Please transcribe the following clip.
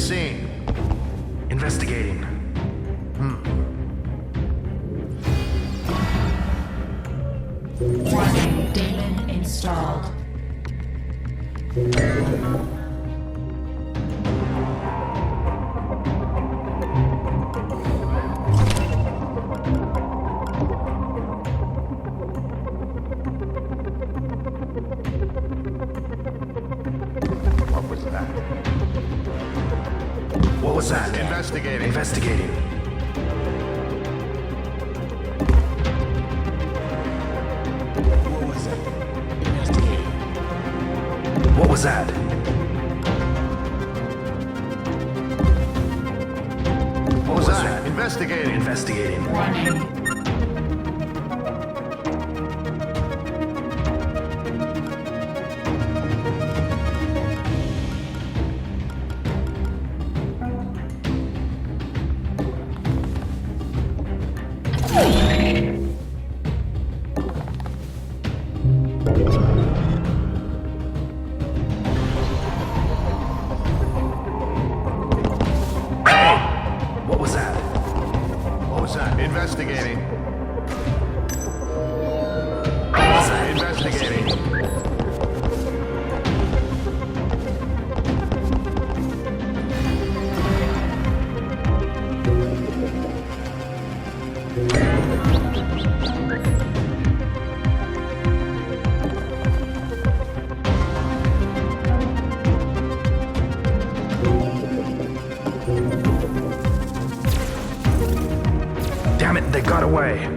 scene. Investigating. Warning, daemon installed. What was that? What was that? Investigating. Investigating. What was that? Investigating. What was that? What was that? Investigating. Investigating. Warning. What was that? What was that? Investigating. What was that? Investigating. Damn it, they got away.